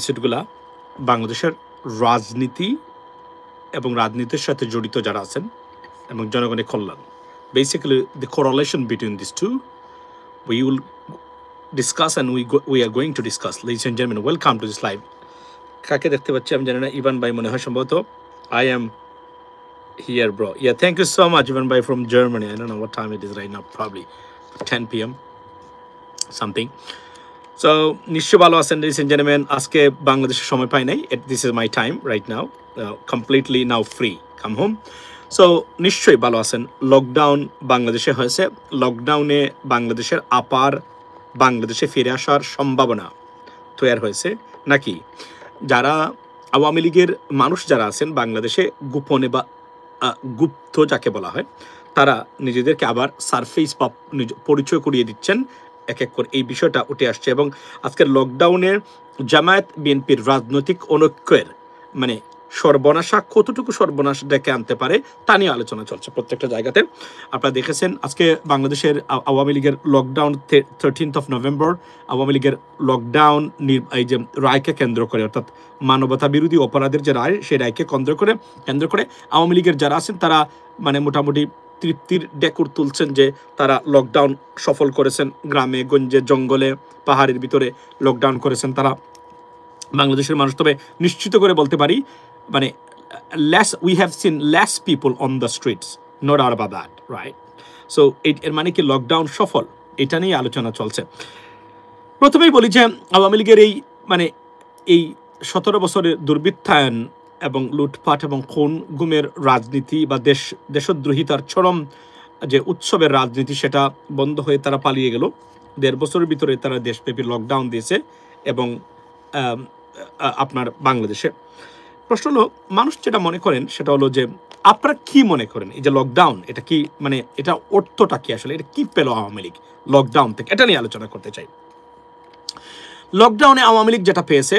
এপিসোডগুলা বাংলাদেশের রাজনীতি এবং রাজনীতির সাথে জড়িত যারা আছেন এবং জনগণের কল্যাণ, basically the correlation between this two we will discuss and we are going to discuss. Ladies and gentlemen, welcome to this live. কাকে দেখতে পাচ্ছি আমি জানি না, ইভান ভাই মনে হয় সম্ভবত। I am here, bro. Yeah, thank you so much, Ivan bhai from Germany. I don't know what time it is right now, probably 10 p.m. something. So, নিশ্চয় ভালো আছেন ladies and gentlemen. আজকে বাংলাদেশের সময় পাই নাই। This is my time right now. Completely now free. Come home. So, নিশ্চয়ই ভালো আছেন। লকডাউন বাংলাদেশে হয়েছে। লকডাউনে বাংলাদেশের আপার বাংলাদেশে ফিরে আসার সম্ভাবনা তৈরি হয়েছে নাকি? যারা আওয়ামী লীগের মানুষ যারা আছেন বাংলাদেশে গোপনে বা গুপ্ত যাকে বলা হয়, তারা নিজেদেরকে আবার সারফেস বা পরিচয় করিয়ে দিচ্ছেন এক এক করে। এই বিষয়টা উঠে আসছে এবং আজকের লকডাউনের জামায়াত বিএনপির রাজনৈতিক অনৈক্যের মানে সর্বনাশা কতটুকু সর্বনাশ ডেকে আনতে পারে তা নিয়ে আলোচনা চলছে প্রত্যেকটা জায়গাতে। আপনারা দেখেছেন আজকে বাংলাদেশের আওয়ামী লীগের lockdown 13th of November Awami লীগের লকডাউন এই যে রায়কে কেন্দ্র করে, অর্থাৎ মানবতা বিরোধী অপরাধের যে রায়, সেই রায়কে কেন্দ্র করে আওয়ামী লীগের যারা আছেন তারা মানে মোটামুটি তৃপ্তির ডেকুর তুলছেন যে তারা লকডাউন সফল করেছেন। গ্রামে গঞ্জে জঙ্গলে পাহাড়ের ভিতরে লকডাউন করেছেন তারা বাংলাদেশের মানুষ। তবে নিশ্চিত করে বলতে পারি মানে we have seen less people on the streets, no doubt about that, right? So এর মানে কি লকডাউন সফল, এটা নিয়ে আলোচনা চলছে। প্রথমেই বলি যে আওয়ামী লীগের এই মানে এই 17 বছরের দুর্বৃত্তায়ন এবং লুটপাট এবং খুন গুমের রাজনীতি বা দেশদ্রোহিতার চরম যে উৎসবের রাজনীতি, সেটা বন্ধ হয়ে তারা পালিয়ে গেল। 1.5 বছরের ভিতরে তারা দেশব্যাপী লকডাউন দিয়েছে এবং আপনার বাংলাদেশে প্রশ্ন হলো মানুষ যেটা মনে করেন সেটা হলো যে আপনারা কি মনে করেন এই যে লকডাউন, এটা কি মানে এটা অর্থটা কি আসলে, এটা কি পেল আওয়ামী লীগ লকডাউন থেকে, এটা নিয়ে আলোচনা করতে চাই। লকডাউনে আওয়ামী লীগ যেটা পেয়েছে,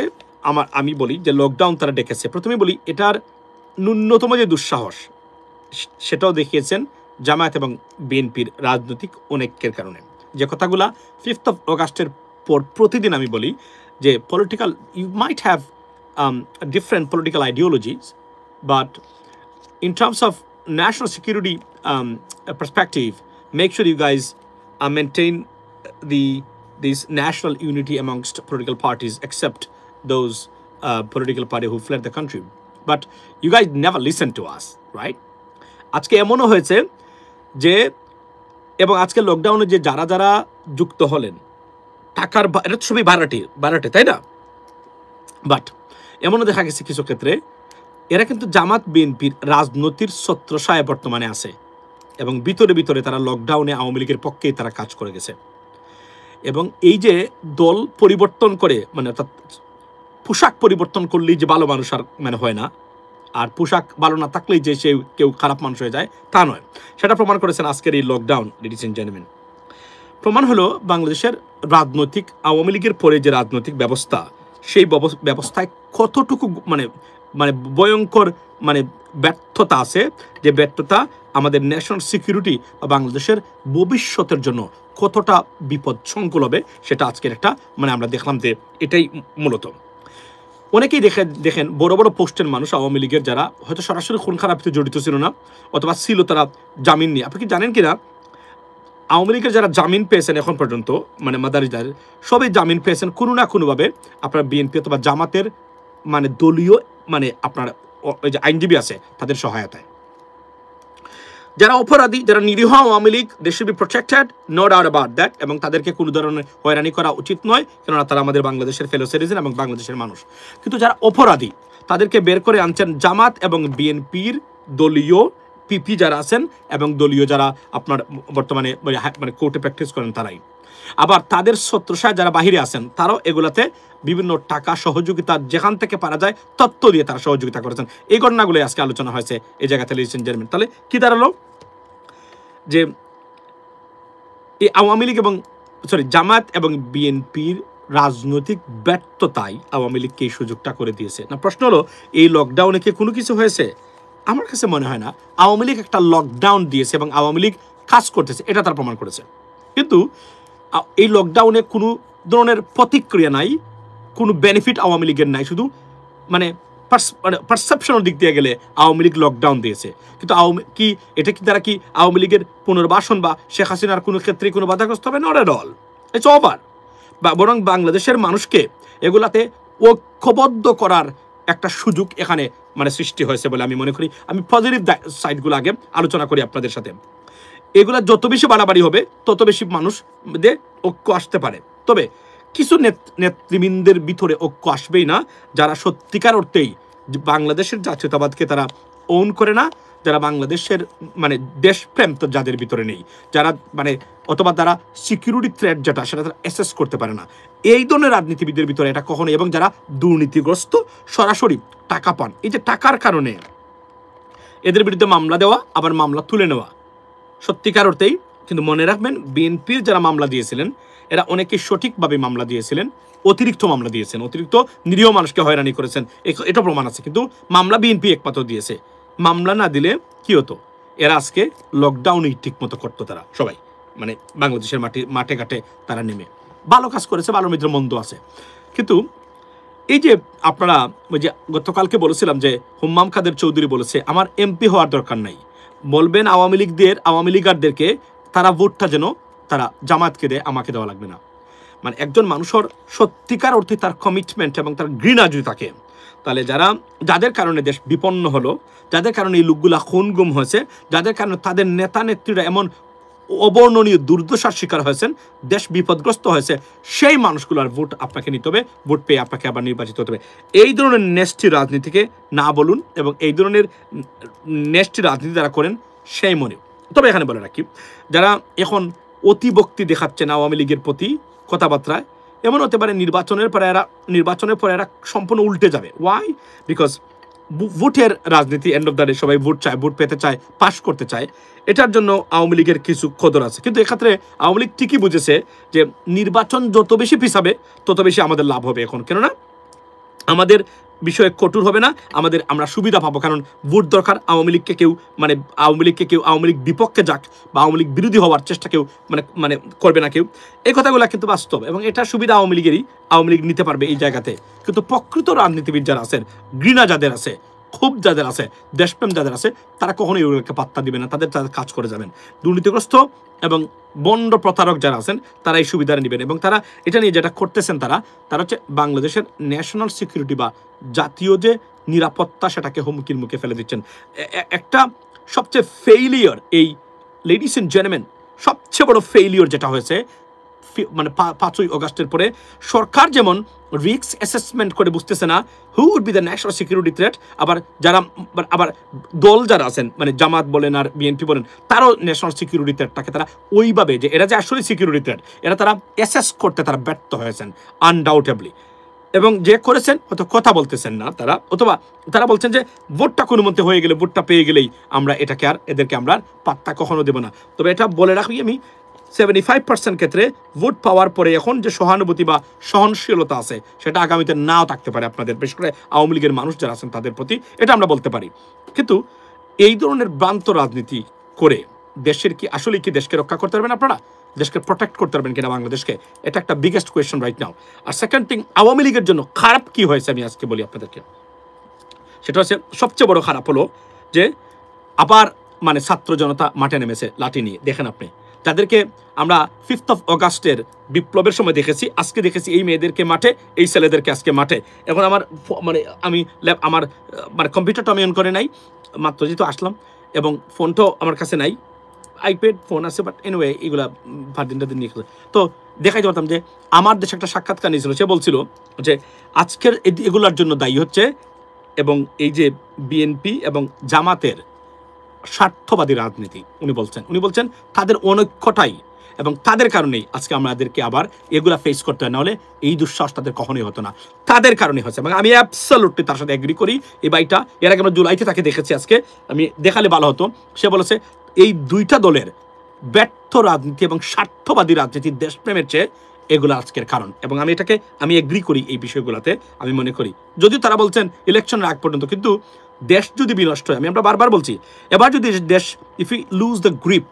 আমি বলি যে লকডাউন তারা ডেকেছে, প্রথমে বলি এটার ন্যূনতম যে দুঃসাহস সেটাও দেখিয়েছেন জামায়াত এবং বিএনপির রাজনৈতিক অনৈক্যের কারণে। যে কথাগুলা 5th of August পর প্রতিদিন আমি বলি যে political you might have different political ideologies, but in terms of national security perspective, make sure you guys maintain this national unity amongst political parties, except those political party who fled the country. But you guys never listen to us, right? আজকে এমনও হয়েছে যে এবং আজকে লকডাউনে যে যারা যুক্ত হলেন টাকার এটা সবই ভাড়াটে তাই না, বাট এমনও দেখা গেছে কিছু ক্ষেত্রে এরা কিন্তু জামাত বিএনপির রাজনীতির ছত্রছায়ায় বর্তমানে আছে এবং ভিতরে তারা লকডাউনে আওয়ামী লীগের পক্ষেই তারা কাজ করে গেছে। এবং এই যে দল পরিবর্তন করে মানে অর্থাৎ পোশাক পরিবর্তন করলেই যে ভালো মানুষ আর মানে হয় না, আর পোশাক ভালো না থাকলেই যে সে কেউ খারাপ মানুষ হয়ে যায় তা নয়, সেটা প্রমাণ করেছেন আজকের এই লকডাউন। লেডিস এন্ড জেন্টলম্যান, প্রমাণ হলো বাংলাদেশের রাজনৈতিক আওয়ামী লীগের পরে যে রাজনৈতিক ব্যবস্থা, সেই ব্যবস্থায় কতটুকু মানে ভয়ঙ্কর মানে ব্যর্থতা আছে, যে ব্যর্থতা আমাদের ন্যাশনাল সিকিউরিটি বা বাংলাদেশের ভবিষ্যতের জন্য কতটা বিপদ সংকুল হবে, সেটা আজকের একটা মানে আমরা দেখলাম যে এটাই মূলত। অনেকেই দেখেন বড় বড় পোস্টের মানুষ আওয়ামী লীগের যারা হয়তো সরাসরি খুন খারাপিতে জড়িত ছিল না অথবা ছিল তারা জামিন নিয়ে। আপনি কি জানেন কিনা আওয়ামী লীগের যারা জামিন পেয়েছেন এখন পর্যন্ত মানে মাদারিদার সবই জামিন পেয়েছেন কোনো না কোনোভাবে আপনার বিএনপি অথবা জামাতের মানে দলীয় মানে আপনার ওই যে আইনজীবী আছে তাদের সহায়তায়। যারা অপরাধী, যারা নিরীহ Awami League, they should be protected, no doubt about that, এবং তাদেরকে কোনো ধরনের হয়রানি করা উচিত নয়, কেননা তারা আমাদের বাংলাদেশের ফেলো সিটিজেন এবং বাংলাদেশের মানুষ। কিন্তু যারা অপরাধী তাদেরকে বের করে আনছেন জামাত এবং বিএনপির দলীয় পিপি যারা আছেন এবং দলীয় যারা আপনার বর্তমানে মানে কোর্টে প্র্যাকটিস করেন তারাই। আবার তাদের ছত্রছায়া যারা বাহিরে আছেন তারাও এগুলাতে বিভিন্ন টাকা সহযোগিতা যেখান থেকে পারা যায় তত্ত্ব দিয়ে তারা সহযোগিতা করেছেন। এই ঘটনাগুলো আজকে আলোচনা হয়েছে এই জায়গাতে লেডিস এন্ড জেন্টলম্যান। তাহলে কি দাঁড়ালো যে এই আওয়ামী লীগ এবং জামাত এবং বিএনপির রাজনৈতিক ব্যর্থতাই আওয়ামী লীগকে এই সুযোগটা করে দিয়েছে না। প্রশ্ন হলো এই লকডাউনে কি কোনো কিছু হয়েছে? আমার কাছে মনে হয় না। আওয়ামী লীগ একটা লকডাউন দিয়েছে এবং আওয়ামী লীগ কাজ করতেছে, এটা তারা প্রমাণ করেছে। কিন্তু এই লকডাউনে কোনো ধরনের প্রতিক্রিয়া নাই, কোনো বেনিফিট আওয়ামী লীগের নাই, শুধু মানে পারসেপশনের দিক দিয়ে গেলে আওয়ামী লীগ লকডাউন দিয়েছে, কিন্তু এটা কি তারা কি আওয়ামী লীগের পুনর্বাসন বা শেখ হাসিনার কোনো ক্ষেত্রে কোনো বাধাগ্রস্ত হবে? Not at all, it's over. বা বরং বাংলাদেশের মানুষকে এগুলাতে ঐক্যবদ্ধ করার একটা সুযোগ এখানে মানে সৃষ্টি হয়েছে বলে আমি মনে করি। আমি পজিটিভ সাইডগুলো আগে আলোচনা করি আপনাদের সাথে। এগুলা যত বেশি বাড়াবাড়ি হবে তত বেশি মানুষদের ঐক্য আসতে পারে। তবে কিছু নেতৃবৃন্দের ভিতরে ঐক্য আসবেই না যারা সত্যিকার অর্থেই বাংলাদেশের জাতীয়তাবাদকে তারা ওন করে না, যারা বাংলাদেশের মানে দেশপ্রেম তো যাদের ভিতরে নেই, যারা মানে অথবা তারা সিকিউরিটি থ্রেট যেটা সেটা তারা অ্যাসেস করতে পারে না, এই ধরনের রাজনীতিবিদদের ভিতরে এটা কখনো, এবং যারা দুর্নীতিগ্রস্ত সরাসরি টাকা পান, এই যে টাকার কারণে এদের বিরুদ্ধে মামলা দেওয়া আবার মামলা তুলে নেওয়া সত্যিকার অর্থেই। কিন্তু মনে রাখবেন বিএনপির যারা মামলা দিয়েছিলেন এরা অনেকে সঠিকভাবে মামলা দিয়েছিলেন, অতিরিক্ত মামলা দিয়েছেন, অতিরিক্ত নিরীহ মানুষকে হয়রানি করেছেন, এটা প্রমাণ আছে। কিন্তু মামলা বিএনপি একমাত্র দিয়েছে। মামলা না দিলে কি হতো, এরা আজকে লকডাউনই ঠিক মতো করতো, তারা সবাই মানে বাংলাদেশের মাঠে ঘাটে তারা নেমে ভালো কাজ করেছে, ভালো মিত্র মন্দ আছে। কিন্তু এই যে আপনারা ওই যে গতকালকে বলেছিলাম যে হুম্মাম কাদের চৌধুরী বলেছে আমার এমপি হওয়ার দরকার নাই, বলবেন আওয়ামী লীগারদেরকে তারা ভোটটা যেন তারা জামায়াতকে দেয়, আমাকে দেওয়া লাগবে না। মানে একজন মানুষের সত্যিকার অর্থে তার কমিটমেন্ট এবং তার ঘৃণা যদি থাকে, তাহলে যাদের কারণে দেশ বিপন্ন হলো, যাদের কারণে এই লোকগুলা খুন গুম হয়েছে, যাদের কারণে তাদের নেতা নেত্রীরা এমন অবর্ণনীয় দুর্দশার শিকার হয়েছেন, দেশ বিপদগ্রস্ত হয়েছে, সেই মানুষগুলোর ভোট আপনাকে নিতে হবে, ভোট পেয়ে আপনাকে আবার নির্বাচিত হতে হবে। এই ধরনের নেস্টি রাজনীতিকে না বলুন, এবং এই ধরনের নেস্টি রাজনীতি যারা করেন সেই মনে। তবে এখানে বলে রাখি, যারা এখন অতিভক্তি দেখাচ্ছেন আওয়ামী লীগের প্রতি কথাবার্তায়, এমন হতে পারে নির্বাচনের পরে এরা সম্পূর্ণ উল্টে যাবে। ওয়াই? বিকজ ভোটের রাজনীতি, এন্ড অফ দ্য ডে সবাই ভোট চায়, ভোট পেতে চায়, পাশ করতে চায়, এটার জন্য আওয়ামী লীগের কিছু কদর আছে। কিন্তু এক্ষেত্রে আওয়ামী লীগ ঠিকই বুঝেছে যে নির্বাচন যত বেশি পিছাবে তত বেশি আমাদের লাভ হবে এখন, কেননা আমাদের বিষয়ে কঠোর হবে না, আমরা সুবিধা পাবো। কারণ ভোট দরকার, আওয়ামী লীগ বিপক্ষে যাক বা আওয়ামী লীগ বিরোধী হওয়ার চেষ্টা কেউ মানে করবে না কেউ। এই কথাগুলো কিন্তু বাস্তব, এবং এটা সুবিধা আওয়ামী লীগ নিতে পারবে এই জায়গাতে। কিন্তু প্রকৃত রাজনীতিবিদ যারা আছেন, ঘৃণা যাদের আছে, ক্ষোভ যাদের আছে, দেশপ্রেম যাদের আছে, তারা কখনোই এগুলোকে পাত্তা দিবে না, তাদের কাজ করে যাবেন। দুর্নীতিগ্রস্ত এবং বন্ড প্রতারক যারা আছেন তারা এই সুবিধা নেবেন, এবং তারা এটা নিয়ে যেটা করতেছেন তারা হচ্ছে বাংলাদেশের ন্যাশনাল সিকিউরিটি বা জাতীয় যে নিরাপত্তা সেটাকে হুমকির মুখে ফেলে দিচ্ছেন। একটা সবচেয়ে ফেইলিয়র, এই লেডিস এন্ড জেন্টলম্যান, সবচেয়ে বড় ফেইলিয়র যেটা হয়েছে মানে 5ই আগস্টের পরে, সরকার যেমন রিস্ক অ্যাসেসমেন্ট করে বুঝতেছে না who would be the national security threat, আবার দল যারা আছেন মানে জামাত বলেন আর বিএনপি বলেন, তারাও ন্যাশনাল সিকিউরিটি থ্রেটটাকে তারা ওইভাবে যে এরা যে আসলে সিকিউরিটি থ্রেট, তারা অ্যাসেস করতে তারা ব্যর্থ হয়েছেন আনডাউটেবলি। এবং যে করেছেন হয়তো কথা বলতেছেন না তারা, অথবা তারা বলছেন যে ভোটটা কোনো মধ্যে হয়ে গেলে, ভোটটা পেয়ে গেলেই আমরা এদেরকে আমরা পাত্তা কখনো দেব না। তবে এটা বলে রাখি আমি, 75% ক্ষেত্রে ভোট পাওয়ার পরে এখন যে সহানুভূতি বা সহনশীলতা আছে সেটা আগামীতে নাও থাকতে পারে আপনাদের, বিশেষ করে আওয়ামী লীগের মানুষ যারা আছেন তাদের প্রতি, এটা আমরা বলতে পারি। কিন্তু এই ধরনের ভ্রান্ত রাজনীতি করে দেশের আসলে কি দেশকে রক্ষা করতে পারবেন আপনারা? দেশকে প্রোটেক্ট করতে পারবেন কিনা বাংলাদেশকে? এটা একটা বিগেস্ট কোয়েশ্চন রাইট নাও। আর সেকেন্ড থিং, আওয়ামী লীগের জন্য খারাপ কি হয়েছে আমি আজকে বলি আপনাদেরকে। সেটা হচ্ছে সবচেয়ে বড় খারাপ হলো যে আবার মানে ছাত্র জনতা মাঠে নেমেছে লাঠি নিয়ে। দেখেন আপনি, যাদেরকে আমরা 5 আগস্টের বিপ্লবের সময় দেখেছি, আজকে দেখেছি এই মেয়েদেরকে মাঠে, এই ছেলেদেরকে আজকে মাঠে। এখন আমার কম্পিউটারটা আমি অন করে নাই, মাত্র যেহেতু আসলাম, এবং ফোনটাও আমার কাছে নাই, আইপ্যাড ফোন আছে, বাট এনিওয়ে এগুলা দিন নিয়ে তো দেখাইতে পারতাম যে আমার দেশে একটা সাক্ষাৎকার নিয়েছিল, সে বলছিল যে আজকের এগুলার জন্য দায়ী হচ্ছে এবং এই যে বিএনপি এবং জামাতের স্বার্থবাদী রাজনীতি। উনি বলছেন তাদের অনৈক্যটাই এবং তাদের কারণেই আজকে আমাদেরকে আবার এগুলা ফেস করতে হয়, না হলে এই দুঃসাহস তাদের কখনোই হতো না, তাদের কারণে হচ্ছে। এবং আমি অ্যাবসলিউটলি তার সাথে এগ্রি করি। এই বাইটা এর আগে আমরা জুলাইতে তাকে দেখেছি, আজকে আমি দেখালে ভালো হতো। সে বলেছে এই দুইটা দলের ব্যর্থ রাজনীতি এবং স্বার্থবাদী রাজনীতি দেশপ্রেমের চেয়ে এগুলো আজকের কারণ, এবং আমি এগ্রি করি এই বিষয়গুলোতে। আমি মনে করি যদিও তারা বলছেন ইলেকশনের আগ পর্যন্ত, কিন্তু দেশ যদি বিনষ্ট হয়, আমরা বারবার বলছি, এবার যদি দেশ, if you lose the grip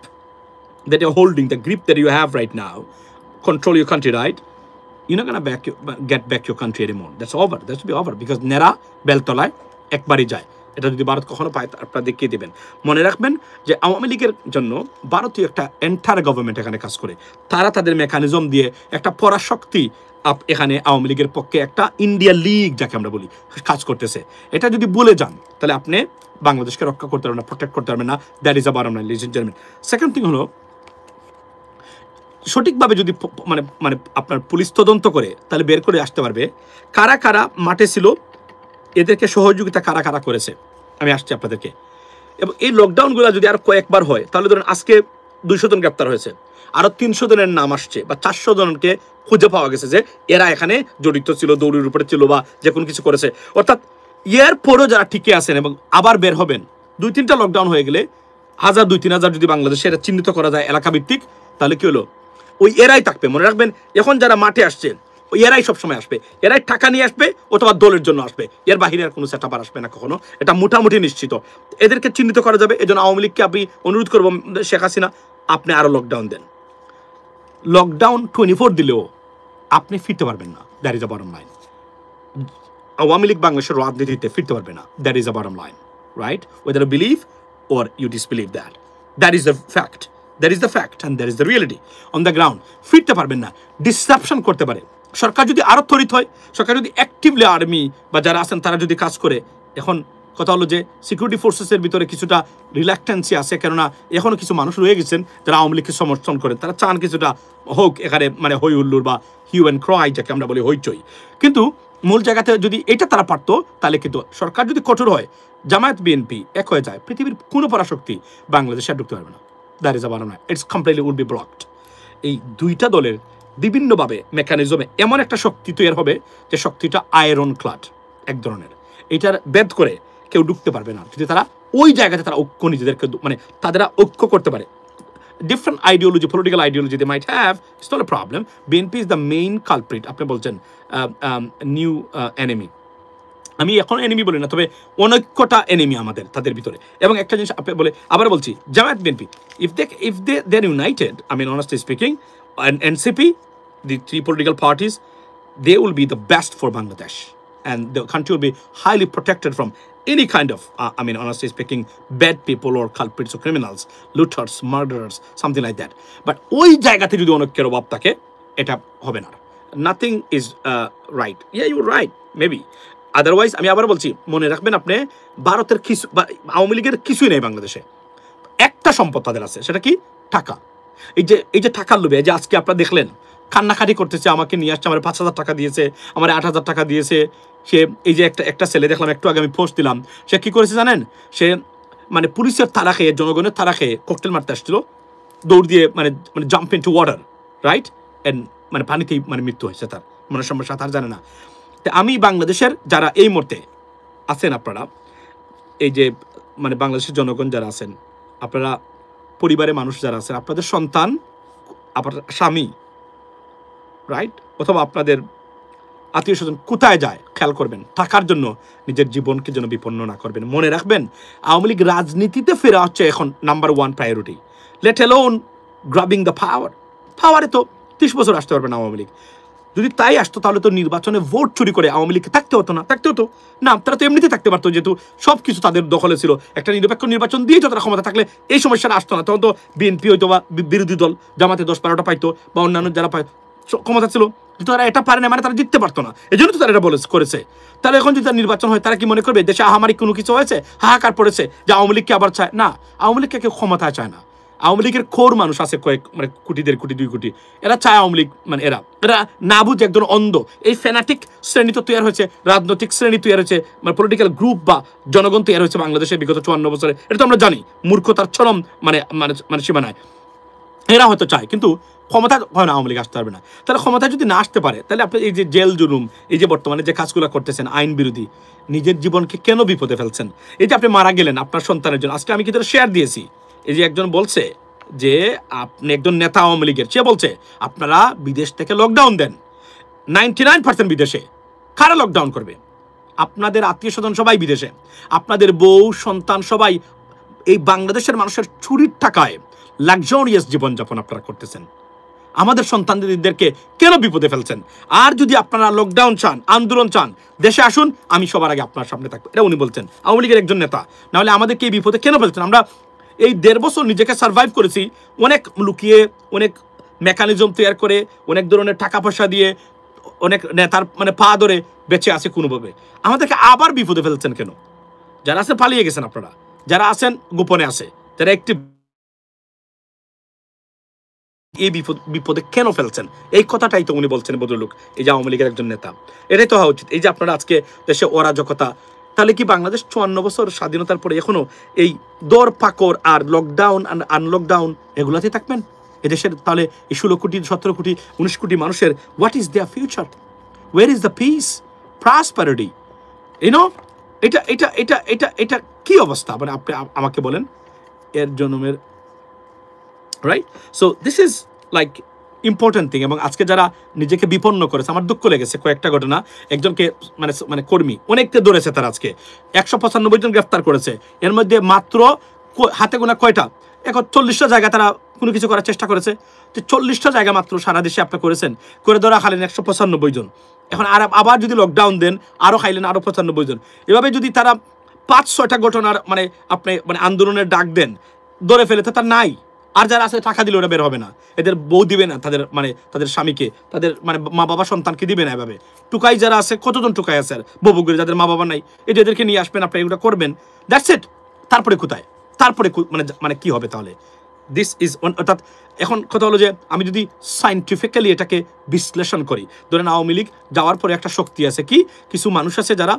that you're holding, the grip that you have right now, control your country, right? you're not gonna get back your country anymore. That's over. That should be over. Because নেরা বেলতলায় একবারই যায়। এটা যদি ভারত কখনো পায় আপনারা দেখিয়ে দেবেন। মনে রাখবেন যে আওয়ামী লীগের জন্য ভারতীয় একটা এন্টায়ার গভর্নমেন্ট এখানে কাজ করে। তারা তাদের মেকানিজম দিয়ে একটা পরাশক্তি এখানে আওয়ামী লীগের পক্ষে একটা ইন্ডিয়া লীগ যাকে আমরা বলি কাজ করতেছে। এটা যদি বলে যান তাহলে আপনি বাংলাদেশকে রক্ষা করতে পারবেন না, প্রোটেক্ট করতে পারবেন না। That is a bottom line, ladies and gentleman. Second thing হলো সঠিকভাবে যদি মানে মানে আপনার পুলিশ তদন্ত করে তাহলে বের করে আসতে পারবে কারা কারা মাঠে ছিল, এদেরকে সহযোগিতা কারা কারা করেছে। আমি আসছি আপনাদেরকে। এবং এই লকডাউনগুলো যদি আর কয়েকবার হয় তাহলে ধরুন আজকে 200 জন গ্রেপ্তার হয়েছে, আরো 300 জনের নাম আসছে বা 400 জনকে খুঁজে পাওয়া গেছে যে এরা এখানে জড়িত ছিল, দৌড়ির উপরে ছিল বা যে কোনো কিছু করেছে। অর্থাৎ এর পরও যারা টিকে আছেন এবং আবার বের হবেন, 2-3টা লকডাউন হয়ে গেলে 1000-2000 যদি বাংলাদেশে এটা চিহ্নিত করা যায় এলাকা ভিত্তিক, তাহলে কি হলো ওই এরাই থাকবে। মনে রাখবেন এখন যারা মাঠে আসছে ওই এরাই সবসময় আসবে, এরাই টাকা নিয়ে আসবে অথবা দলের জন্য আসবে, এর বাহিরে আর কোনো সেটআপ আসবে না কখনো, এটা মোটামুটি নিশ্চিত। এদেরকে চিহ্নিত করা যাবে। এজন্য আওয়ামী লীগকে আমি অনুরোধ করবো, শেখ হাসিনা আপনি আরো লকডাউন দেন। লকডাউন 24 দিলেও আপনি ফিরতে পারবেন না। That is a bottom line. Awami League বাংলাদেশের রাজনীতিতে ফিরতে পারবে না। That is a bottom line, right? Whether you believe or you disbelieve that. That is the fact. That is the fact and that is the reality on the ground. ফিরতে পারবেন না, disruption করতে পারে। সরকার যদি আরো ত্বরিত হয়, সরকার যদি অ্যাক্টিভলি আর্মি বা যারা আছেন তারা যদি কাজ করে, এখন কথা হলো যে সিকিউরিটি ফোর্সেসের ভিতরে কিছুটা রিল্যাক্টেন্সি আছে, কেননা এখনো কিছু মানুষ রয়ে গেছেন যারা আওয়ামী লীগকে সমর্থন করেন, তারা চান কিছুটা হোক এখানে মানে হই হুল্লোড় বা হিউ অ্যান্ড ক্রাই যাকে আমরা বলি হইচই। কিন্তু মূল জায়গাতে যদি এটা তারা পারতো তাহলে কিন্তু সরকার যদি কঠোর হয়, জামায়াত বিএনপি এক হয়ে যায়, পৃথিবীর কোনো পরাশক্তি বাংলাদেশে ঢুকতে পারবে না। That is a bottom line. It's completely would be blocked. এই দুইটা দলের বিভিন্নভাবে মেকানিজমে এমন একটা শক্তি তৈরি হবে যে শক্তিটা আয়রন ক্লাড এক ধরনের, এটার বেদ করে কেউ ঢুকতে পারবে না যদি তারা ওই জায়গাতে তারা ঐক্য নিজেদেরকে মানে তারা ঐক্য করতে পারে। Different ideology, political ideology they might have, it's not a problem. BNP is the main culprit. আপনি বলছেন নিউ enemy. আমি এখন এনিমি বলি না, তবে অনেকটা এনিমি আমাদের তাদের ভিতরে। এবং একটা জিনিস আপনি বলে আবার বলছি, Jamaat BNP if they are united, I mean honestly speaking, and NCP, the three political parties, they will be the best for Bangladesh and the country will be highly protected from any kind of I mean honestly speaking, bad people or culprits or criminals, looters, murderers, something like that. But ওই জায়গাতে যদি অনেকের অভাব থাকে এটা হবে না। Nothing is right. Yeah, you're right, maybe. Otherwise আমি আবার বলছি, মনে রাখবেন আপনি ভারতের কিছু আওয়ামী লীগের কিছুই নেই বাংলাদেশে, একটা সম্পদ তাদের আছে, সেটা কি? টাকা। এই যে টাকার লোভে যে আজকে আপনারা দেখলেন কান্নাকাটি করতেছে, আমাকে নিয়ে আসছে, আমার 5,000 টাকা দিয়েছে, আমার 8,000 টাকা দিয়েছে। সে এই যে একটা ছেলে দেখলাম একটু আগে আমি পোস্ট দিলাম, সে কি করেছে জানেন? সে মানে পুলিশের তারা খেয়ে, জনগণের তারা খেয়ে ককটেল মারতে আসছিল, দৌড় দিয়ে মানে jump into water, right? And মানে পানিতেই মানে মৃত্যু হয়েছে তার, মানে সম্ভব সাঁতার জানে না। আমি বাংলাদেশের যারা এই মুহূর্তে আছেন, আপনারা এই যে মানে বাংলাদেশের জনগণ যারা আছেন, আপনারা পরিবারের মানুষ যারা আছেন, আপনাদের সন্তান, আপনার স্বামী, রাইট, অথবা আপনাদের আত্মীয় স্বজন কোথায় যায় খেয়াল করবেন। টাকার জন্য নিজের জীবনকে যেন বিপন্ন না করবেন। মনে রাখবেন আওয়ামী লীগ রাজনীতিতে ফেরা হচ্ছে এখন number 1 priority, let alone grabbing the power. পাওয়ারে তো 30 বছর আসতে পারবে না আওয়ামী লীগ। যদি তাই আসতো তাহলে তো নির্বাচনে ভোট চুরি করে আওয়ামী লীগকে থাকতে হতো না, তারা তো এমনিতে থাকতে পারতো, যেহেতু সব কিছু তাদের দখলে ছিল। একটা নিরপেক্ষ নির্বাচন দিয়ে তো তারা ক্ষমতা থাকলে এই সমস্যাটা আসতো না। তখন তো বিএনপি হয়তো বা বিরোধী দল জামাতে 10-12টা পাইতো বা অন্যান্য যারা পায় ক্ষমতা ছিল, তারা এটা পারে না, মানে তারা জিততে পারতো না, এই জন্য তো তারা এটা করেছে। তাহলে এখন যদি তার নির্বাচন হয়, তারা কি মনে করবে দেশে আহামারি কোনো কিছু হয়েছে, হাহাকার পড়েছে যে আওয়ামী লীগকে আবার চায় না? আওয়ামী লীগকে কেউ ক্ষমতায় চায় না। আওয়ামী লীগের খোর মানুষ আছে কয়েক, মানে কোটি, 1.5 কোটি, 2 কোটি, এরা চায় আওয়ামী লীগ, মানে এরা না বুঝে একজন অন্ধ এই ফ্যানাটিক শ্রেণী তো তৈরি হয়েছে, রাজনৈতিক শ্রেণী তৈরি হয়েছে, মানে পলিটিক্যাল গ্রুপ বা জনগণ তৈরি হয়েছে বাংলাদেশে বিগত 54 বছরে। এটা তো আমরা জানি, মূর্খতার চরম মানে মানে সীমানায়। এরা হয়তো চায়, কিন্তু ক্ষমতা হয় না, আওয়ামী লীগ আসতে পারবে না। তাহলে ক্ষমতায় যদি না আসতে পারে, তাহলে আপনি এই যে জেল জুলুম, এই যে বর্তমানে যে কাজগুলো করতেছেন আইন বিরোধী, নিজের জীবনকে কেন বিপদে ফেলছেন? এই যে আপনি মারা গেলেন আপনার সন্তানের জন্য, আজকে আমি কিন্তু শেয়ার দিয়েছি, এই যে একজন বলছে যে আপনি একজন নেতা আওয়ামী লীগের, সে বলছে আপনারা বিদেশ থেকে লকডাউন দেন, 99% বিদেশে। কারা লকডাউন করবে? আপনাদের আত্মীয় স্বজন সবাই বিদেশে, আপনাদের বউ সন্তান সবাই এই বাংলাদেশের মানুষের চুরির টাকায় লাক্সারিয়াস জীবনযাপন আপনারা করতেছেন। আমাদের সন্তানদেরকে কেন বিপদে ফেলছেন? আর যদি আপনারা লকডাউন চান, আন্দোলন চান, দেশে আসুন, আমি সবার আগে আপনার সামনে থাকবো। এটা উনি বলছেন, আওয়ামী লীগের একজন নেতা। নাহলে আমাদেরকে এই বিপদে কেন ফেলছেন? আমরা এই 1.5 বছর নিজেকে সার্ভাইভ করেছি অনেক লুকিয়ে, অনেক মেকানিজম তৈরি করে, অনেক ধরনের টাকা পয়সা দিয়ে, অনেক নেতার মানে পা ধরে বেঁচে আছে কোনোভাবে। আমাদেরকে আবার বিপদে ফেলছেন কেন? যারা আছেন পালিয়ে গেছেন আপনারা, যারা আছেন গোপনে আছে, যারা একটি এই বিপদে কেন ফেলছেন? এই কথাটাই তো উনি বলছেন ভদ্রলোক, এই যে আওয়ামী লীগের একজন নেতা। এটাই তো হওয়া উচিত। এই যে আপনারা আজকে দেশে অরাজকতা, তাহলে কি বাংলাদেশ 54 বছর স্বাধীনতার পরে এখনো এই দর পাকড় আর লকডাউন আর আনলকডাউন এগুলাতে থাকবেন? এদেশের তাহলে এই 16 কোটি 17 কোটি 19 কোটি মানুষের what is their future? Where is the peace, prosperity? You know, এটা এটা এটা এটা এটা কি অবস্থা? মানে আপনি আমাকে বলেন এর জন্মের, right? So this is like important thing. এবং আজকে যারা নিজেকে বিপন্ন করেছে, আমার দুঃখ লেগেছে কয়েকটা ঘটনা। একজনকে মানে মানে কর্মী অনেককে ধরেছে, তারা আজকে 195 জন গ্রেফতার করেছে। এর মধ্যে মাত্র হাতে গোনা কয়টা, এখন 40টা জায়গা তারা কোনো কিছু করার চেষ্টা করেছে। তো 40টা জায়গা মাত্র সারা দেশে আপনি করেছেন, করে ধরা খাইলেন 195 জন। এখন আবার যদি লকডাউন দেন, আরও খাইলেন আরও 95 জন। এভাবে যদি তারা 5-6টা ঘটনার মানে আপনি মানে আন্দোলনের ডাক দেন, ধরে ফেলে তো তার নাই। আর যারা আছে টাকা দিলে ওরা বের হবে না, এদের বউ দিবে না, তাদের মানে তাদের স্বামীকে, তাদের মানে মা বাবা সন্তানকে দিবে না। এভাবে টুকাই যারা আছে, কতজন টুকাই আছে আর বউগুলো যাদের মা বাবা নাই, এদেরকে নিয়ে আসবেন, আপনি এগুলো করবেন, দ্যাটস ইট। তারপরে কোথায়, তারপরে মানে মানে কি হবে তাহলে? দিস ইজ অর্থাৎ এখন কথা হলো যে আমি যদি সাইন্টিফিক্যালি এটাকে বিশ্লেষণ করি, ধরেন আওয়ামী লীগ যাওয়ার পরে একটা শক্তি আছে, কি কিছু মানুষ আছে যারা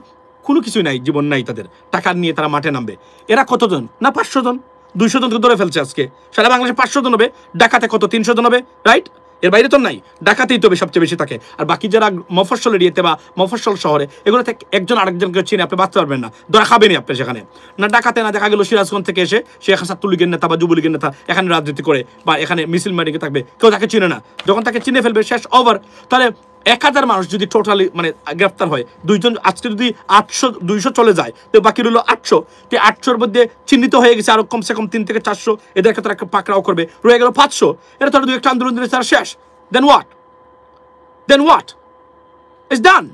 কোনো কিছুই নাই, জীবন নাই তাদের, টাকা নিয়ে তারা মাঠে নামবে। এরা কতজন? না 500 জন 200 জনকে ধরে ফেলছে আজকে। সারা বাংলাদেশে 500 জন হবে, ডাকাতে কত 300 জন হবে, রাইট? এর বাইরে তো নাই, ডাকাতেই তবে সবচেয়ে বেশি থাকে। আর বাকি যারা মফস্বল এরিয়াতে বা মফস্বল শহরে, এগুলো থেকে একজন আরেকজনকে চিনে আপনি বাঁচতে পারবেন না, ধরা খাবেনি আপনি সেখানে। না ডাকাতে না, দেখা গেল সিরাজগঞ্জ থেকে এসে সে এখন ছাত্রলীগের নেতা বা যুবলীগের নেতা এখানে রাজনীতি করে বা এখানে মিছিল মিটিংয়ে থাকবে, কেউ তাকে চিনে না। যখন তাকে চিনে ফেলবে, শেষ, ওভার। তাহলে 1000 মানুষ যদি টোটালি মানে গ্রেফতার হয়, 2 জন আজকে যদি 200 চলে যায়, তো বাকি রইল 800। তো 800-র মধ্যে চিহ্নিত হয়ে গেছে আরো কমসে কম 3 থেকে 400, এদেরকে তারা পাকড়াও করবে, রয়ে গেল 500। এটা তারা 2-1টা আন্দোলন দিলে তারা শেষ। দেন হোয়াট ইজ ডান,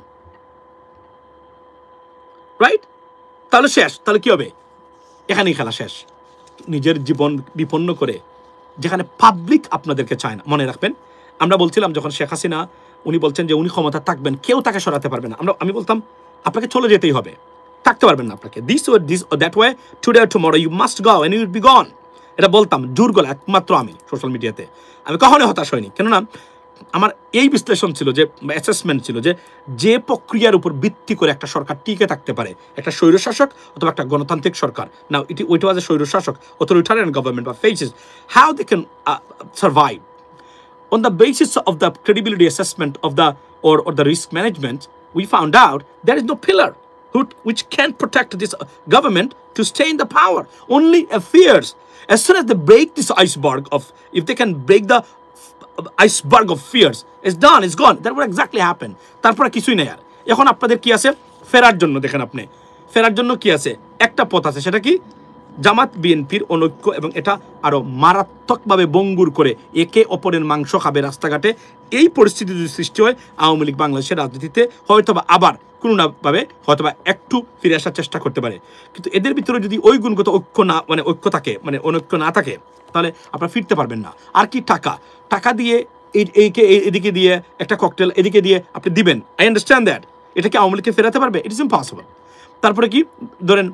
রাইট? তাহলে শেষ, তাহলে কি হবে? এখানেই খেলা শেষ। নিজের জীবন বিপন্ন করে, যেখানে পাবলিক আপনাদেরকে চায় না। মনে রাখবেন, আমরা বলছিলাম যখন শেখ হাসিনা উনি বলছেন যে উনি ক্ষমতা থাকবেন, কেউ তাকে সরাতে পারবে না, আমি বলতাম আপনাকে চলে যেতেই হবে, থাকতে পারবেন না আপনাকে, this or that way, today or tomorrow you must go and you will be gone। এটা বলতাম জোর গলা, একমাত্র আমি সোশ্যাল মিডিয়াতে। আমি কখনোই হতাশ হয়নি, কেননা আমার এই বিশ্লেষণ ছিল যে অ্যাসেসমেন্ট ছিল যে প্রক্রিয়ার উপর ভিত্তি করে একটা সরকার টিকে থাকতে পারে, একটা স্বৈরশাসক অথবা একটা গণতান্ত্রিক সরকার। নাও it was a স্বৈরশাসক, authoritarian government বা phases, how they can survive. On the basis of the credibility assessment of the or the risk management, we found out there is no pillar which can protect this government to stay in the power. Only fears. As soon as they break this iceberg of, if they can break the iceberg of fears, it's done, it's gone. That would exactly happen. তারপরে কিছুই নেই আর। এখন আপনাদের কি আছে? ফেরার জন্য, দেখেন আপনি ফেরার জন্য কি আছে? একটা পথ আছে, সেটা কি? জামাত বিএনপির অনৈক্য, এবং এটা আরো মারাত্মকভাবে বঙ্গুর করে একে অপরের মাংস খাবে রাস্তাঘাটে। এই পরিস্থিতি যদি সৃষ্টি হয়, আওয়ামী লীগ বাংলাদেশের রাজনীতিতে হয়তোবা আবার কোনো না ভাবে হয়তোবা একটু ফিরে আসার চেষ্টা করতে পারে। কিন্তু এদের ভিতরে যদি ওই গুণগত ঐক্য না, মানে ঐক্য থাকে, মানে অনৈক্য না থাকে, তাহলে আপনারা ফিরতে পারবেন না। আর কি টাকা দিয়ে এইকে এদিকে দিয়ে একটা ককটেল এদিকে দিয়ে আপনি দিবেন, আই আন্ডারস্ট্যান্ড দ্যাট। এটা কি আওয়ামী লীগকে ফেরাতে পারবে? It is impossible. তারপরে কি ধরেন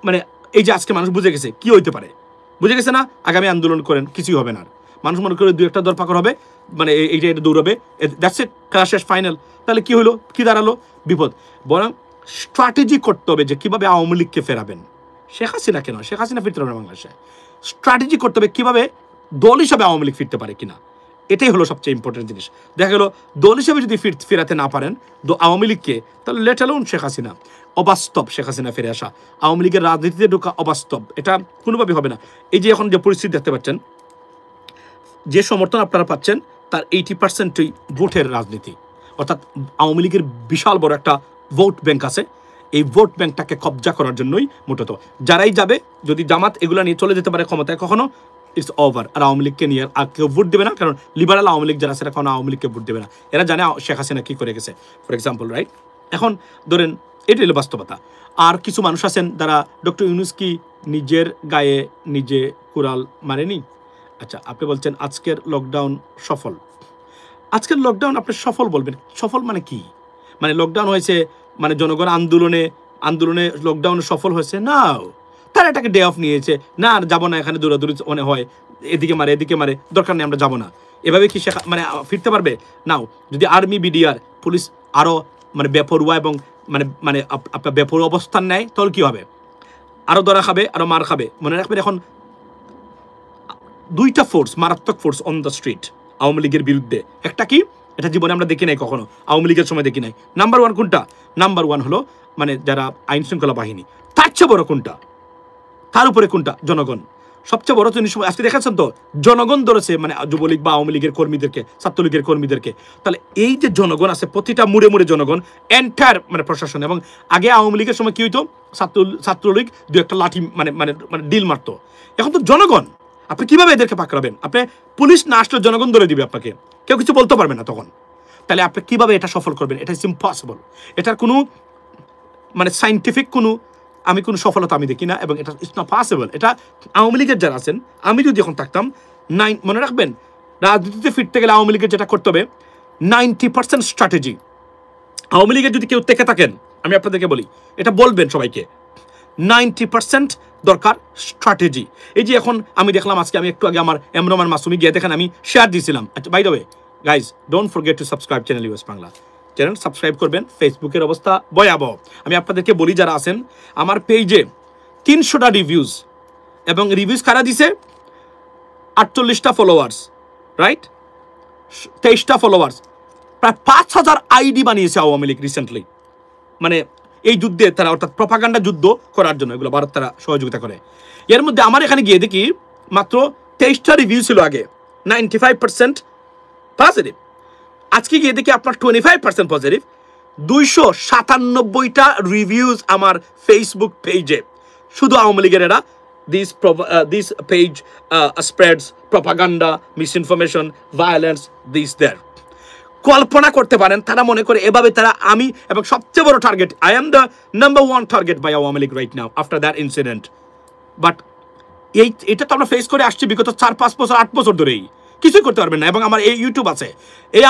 মানে এই যে আজকে মানুষ বুঝে গেছে কি হইতে পারে, বুঝে গেছে না? আগামী আন্দোলন করেন, কিছুই হবে না। মানুষ মনে করে 2-1টা দরপাকড় হবে, মানে এইটা দৌড়াবে, দ্যাটস ইট, খেলা শেষ, ফাইনাল। তাহলে কি হলো, কি দাঁড়ালো? বিপদ। বরং স্ট্র্যাটেজি করতে হবে যে কিভাবে আওয়ামী লীগকে ফেরাবেন। শেখ হাসিনা কেন, শেখ হাসিনা ফিরতে পারবে বাংলাদেশে, স্ট্র্যাটেজি করতে হবে কিভাবে দল হিসাবে আওয়ামী লীগ ফিরতে পারে কিনা। এটাই হলো সবচেয়ে ইম্পর্টেন্ট জিনিস। দেখা গেল দল হিসেবে যদি ফেরাতে না পারেন আওয়ামী লীগকে, তাহলে লেট অ্যালোন শেখ হাসিনা। অবাস্তব শেখ হাসিনা ফিরে আসা, আওয়ামী লীগের রাজনীতিতে ঢোকা অবাস্তব, এটা কোনোভাবে হবে না। এই যে এখন যে পরিস্থিতি দেখতে পাচ্ছেন, যে সমর্থন আপনারা পাচ্ছেন তার 80%ই ভোটের রাজনীতি। অর্থাৎ আওয়ামী লীগের বিশাল বড় একটা ভোট ব্যাংক আছে, এই ভোট ব্যাংকটাকে কবজা করার জন্যই মূলত যারাই যাবে, যদি জামাত এগুলো নিয়ে চলে যেতে পারে ক্ষমতায় কখনো, ইটস ওভার। আর আওয়ামী লীগকে নিয়ে আর কেউ ভোট দেবে না, কারণ লিবারাল আওয়ামী লীগ যারা সেটা কোনো আওয়ামী লীগকে ভোট দেবে না। এরা জানে শেখ হাসিনা কী করে গেছে, ফর এক্সাম্পল, রাইট? এখন ধরেন এটাই হলো বাস্তবতা। আর কিছু মানুষ আছেন যারা ডক্টর ইউনূস কি নিজের গায়ে নিজে কুড়াল মারেনি? আচ্ছা, আপনি বলছেন আজকের লকডাউন সফল। আজকের লকডাউন আপনি সফল বলবেন, সফল মানে কি? মানে লকডাউন হয়েছে মানে জনগণ আন্দোলনে লকডাউন সফল হয়েছে? না, তারা এটাকে ডে অফ নিয়েছে, না আর যাবো না, এখানে দৌড়াদৌড়ি মনে হয়, এদিকে মারে, দরকার নেই, আমরা যাবো না। এভাবে কি মানে ফিরতে পারবে? নাও, যদি আর্মি, বিডিআর, পুলিশ আরও মানে বেপরুয়া এবং মানে আপনার বেপরুয়া অবস্থান নেয়, তাহলে কী হবে? আরও ধরা খাবে, আরও মার খাবে। মনে রাখবেন, এখন দুইটা ফোর্স, মারাত্মক force on the street Awami লীগের বিরুদ্ধে। একটা কি, এটা জীবনে আমরা দেখি নাই কখনো, আওয়ামী লীগের সময় দেখি নাই। নাম্বার ওয়ান কোনটা? নাম্বার ওয়ান হলো মানে যারা আইন শৃঙ্খলা বাহিনী। তার চেয়ে বড় কোনটা? তার উপরে কোনটা? জনগণ। সবচেয়ে বড় জিনিস আজকে দেখাচ্ছেন তো, জনগণ ধরেছে মানে যুবলীগ বা আওয়ামী লীগের কর্মীদেরকে, ছাত্রলীগের কর্মীদেরকে। তাহলে এই যে জনগণ আছে, প্রতিটা মুড়ে মুড়ে জনগণ, এন্টায়ার মানে প্রশাসন। এবং আগে আওয়ামী লীগের সময় কি হইতো, ছাত্রলীগ দু একটা লাঠি মানে মানে মানে ডিল মারতো। এখন তো জনগণ, আপনি কিভাবে এদেরকে পাকড়াবেন? আপনি পুলিশ না আসলে জনগণ ধরে দিবে আপনাকে, কেউ কিছু বলতে পারবে না তখন। তাহলে আপনি কিভাবে এটা সফল করবেন? এটা ইজ ইম্পসিবল। এটার কোনো মানে সাইন্টিফিক কোনো সফলতা আমি দেখি না, এবং এটা ইটস নট পসিবল। এটা আওয়ামী লীগের যারা আছেন, আমি যদি এখন থাকতাম, মনে রাখবেন, রাজনীতিতে ফিরতে গেলে আওয়ামী লীগের যেটা করতে হবে 90% স্ট্র্যাটেজি। আওয়ামী লীগের যদি কেউ থেকে থাকেন, আমি আপনাদেরকে বলি, এটা বলবেন সবাইকে, 90% দরকার স্ট্র্যাটেজি। এই যে এখন আমি দেখলাম, আজকে আমি একটু আগে আমার এমরমান মাসুমি গিয়ে দেখেন আমি শেয়ার দিয়েছিলাম। আচ্ছা, by the way guys, don't forget to subscribe channel US Bangla. Channel subscribe করবেন। ফেসবুকের অবস্থা ভয়াবহ। আমি আপনাদেরকে বলি, যারা আছেন আমার পেজে 300টা রিভিউজ, এবং রিভিউজ কারা দিছে? 48টা ফলোয়ার্স, রাইট? 23টা ফলোয়ার্স, প্রায় 5000 আইডি বানিয়েছে আওয়ামী লীগ রিসেন্টলি, মানে এই যুদ্ধে তারা, অর্থাৎ প্রপাগান্ডা যুদ্ধ করার জন্য এগুলো ভারত তারা সহযোগিতা করে। এর মধ্যে আমার এখানে গিয়ে দেখি মাত্র 23টা রিভিউ ছিল আগে, 95% পজিটিভ। আজকে গিয়ে দেখি আপনার 25% পজিটিভ। 297টা রিভিউজ আমার ফেসবুক পেজে, শুধু আওয়ামী লীগের। এরা this page spreads propaganda, misinformation, violence, this there. কল্পনা করতে পারেন, তারা মনে করে এভাবে তারা আমি, এবং সবচেয়ে বড় target, I am the number 1 target by Awami League right now after that incident. But এটা তো আমরা ফেস করে আসছি বিগত 4-5 বছর 8 বছর ধরেই, কিছুই করতে পারবেন না। এবং আমার এই ইউটিউব আছে,